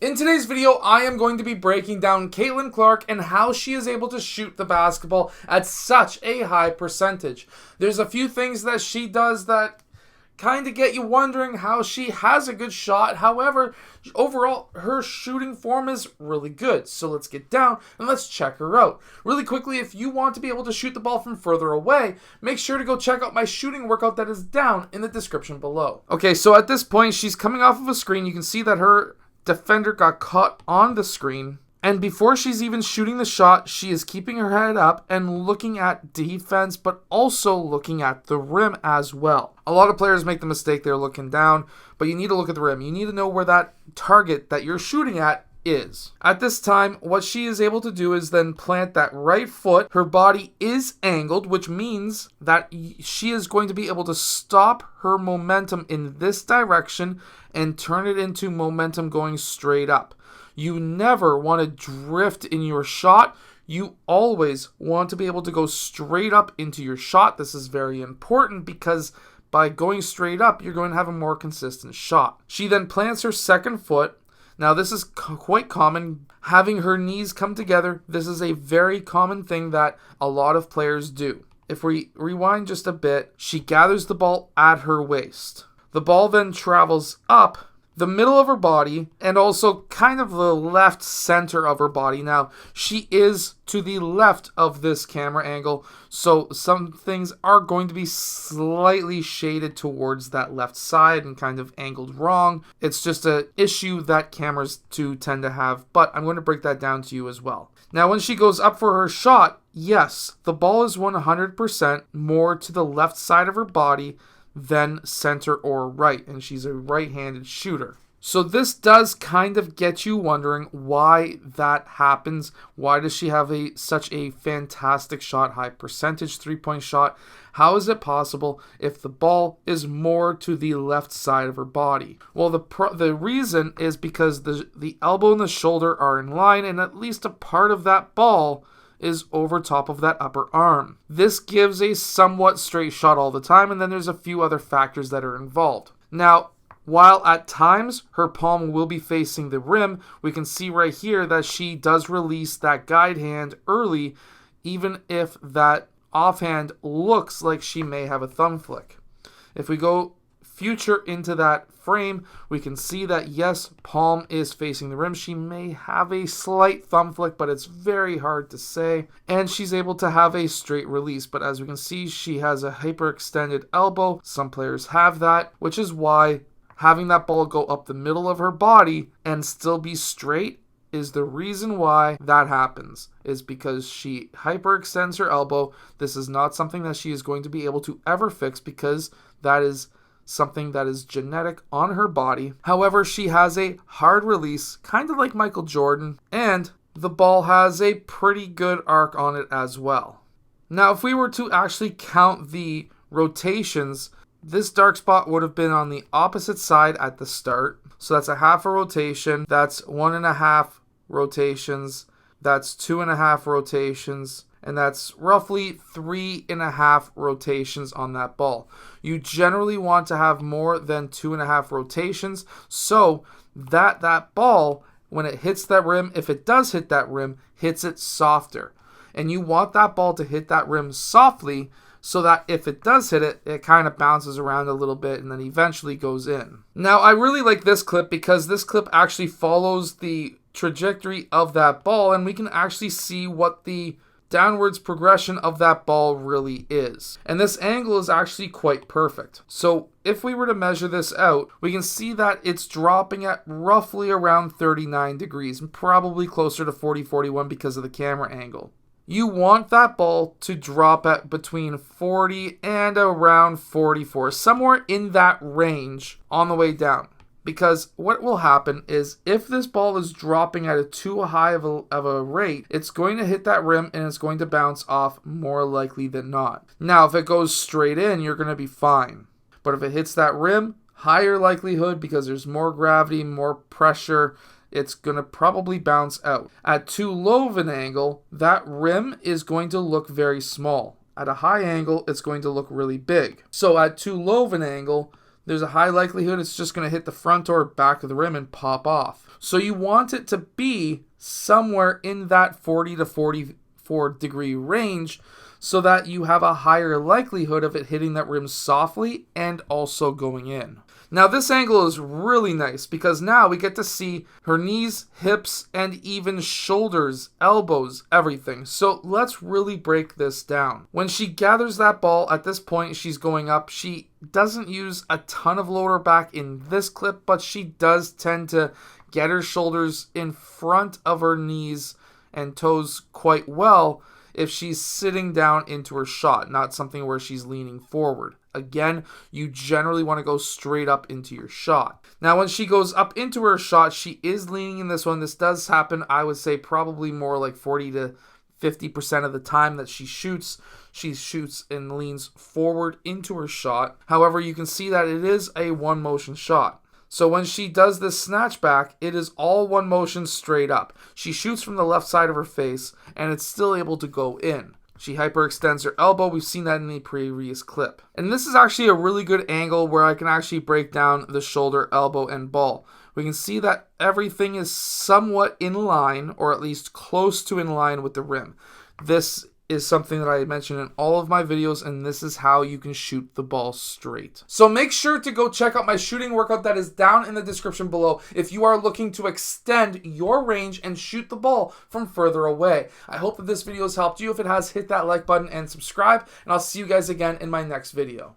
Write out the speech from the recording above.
In today's video, I am going to be breaking down Caitlin Clark and how she is able to shoot the basketball at such a high percentage. There's a few things that she does that kind of get you wondering how she has a good shot. However, overall, her shooting form is really good. So let's get down and let's check her out. Really quickly, if you want to be able to shoot the ball from further away, make sure to go check out my shooting workout that is down in the description below. Okay, so at this point, she's coming off of a screen. You can see that her defender got caught on the screen, and before she's even shooting the shot, she is keeping her head up and looking at defense, but also looking at the rim as well. A lot of players make the mistake they're looking down, but you need to look at the rim. You need to know where that target that you're shooting at is. At this time, what she is able to do is then plant that right foot. Her body is angled, which means that she is going to be able to stop her momentum in this direction and turn it into momentum going straight up. You never want to drift in your shot. You always want to be able to go straight up into your shot. This is very important because by going straight up, you're going to have a more consistent shot. She then plants her second foot. Now, this is quite common, having her knees come together. This is a very common thing that a lot of players do. If we rewind just a bit, she gathers the ball at her waist. The ball then travels up the middle of her body and also kind of the left center of her body. Now, she is to the left of this camera angle, so some things are going to be slightly shaded towards that left side and kind of angled wrong. It's just an issue that cameras do tend to have, but I'm going to break that down to you as well. Now, when she goes up for her shot, yes, the ball is 100% more to the left side of her body than center or right, and she's a right-handed shooter. So this does kind of get you wondering why that happens. Why does she have such a fantastic shot, high percentage three-point shot? How is it possible if the ball is more to the left side of her body? Well, the reason is because the elbow and the shoulder are in line, and at least a part of that ball is over top of that upper arm. This gives a somewhat straight shot all the time, and then there's a few other factors that are involved. Now, while at times her palm will be facing the rim, we can see right here that she does release that guide hand early, even if that offhand looks like she may have a thumb flick. If we go future into that frame, we can see that yes, palm is facing the rim. She may have a slight thumb flick, but it's very hard to say. And she's able to have a straight release, but as we can see, she has a hyperextended elbow. Some players have that, which is why having that ball go up the middle of her body and still be straight is the reason why that happens, is because she hyperextends her elbow. This is not something that she is going to be able to ever fix because that is something that is genetic on her body. However, she has a hard release, kind of like Michael Jordan, and the ball has a pretty good arc on it as well. Now, if we were to actually count the rotations, this dark spot would have been on the opposite side at the start. So that's a half a rotation, that's 1.5 rotations, that's 2.5 rotations, and that's roughly 3.5 rotations on that ball. You generally want to have more than 2.5 rotations so that ball, when it hits that rim, if it does hit that rim, hits it softer. And you want that ball to hit that rim softly so that if it does hit it, it kind of bounces around a little bit and then eventually goes in. Now, I really like this clip because this clip actually follows the trajectory of that ball, and we can actually see what the downwards progression of that ball really is. And this angle is actually quite perfect. So if we were to measure this out, we can see that it's dropping at roughly around 39 degrees, probably closer to 40, 41 because of the camera angle. You want that ball to drop at between 40 and around 44, somewhere in that range on the way down. Because what will happen is if this ball is dropping at a too high of a rate, it's going to hit that rim and it's going to bounce off more likely than not. Now, if it goes straight in, you're going to be fine. But if it hits that rim, higher likelihood because there's more gravity, more pressure, it's going to probably bounce out. At too low of an angle, that rim is going to look very small. At a high angle, it's going to look really big. So at too low of an angle, there's a high likelihood it's just going to hit the front or back of the rim and pop off. So you want it to be somewhere in that 40 to 44 degree range so that you have a higher likelihood of it hitting that rim softly and also going in. Now this angle is really nice because now we get to see her knees, hips, and even shoulders, elbows, everything. So let's really break this down. When she gathers that ball, at this point she's going up. She doesn't use a ton of lower back in this clip, but she does tend to get her shoulders in front of her knees and toes quite well if she's sitting down into her shot, not something where she's leaning forward. Again, you generally want to go straight up into your shot. Now, when she goes up into her shot, she is leaning in this one. This does happen, I would say, probably more like 40 to 50% of the time that she shoots and leans forward into her shot. However, you can see that it is a one motion shot. So when she does this snatch back, it is all one motion straight up. She shoots from the left side of her face, and it's still able to go in. She hyperextends her elbow. We've seen that in the previous clip. And this is actually a really good angle where I can actually break down the shoulder, elbow, and ball. We can see that everything is somewhat in line, or at least close to in line with the rim. This is something that I mentioned in all of my videos, and this is how you can shoot the ball straight. So make sure to go check out my shooting workout that is down in the description below if you are looking to extend your range and shoot the ball from further away. I hope that this video has helped you. If it has, hit that like button and subscribe, and I'll see you guys again in my next video.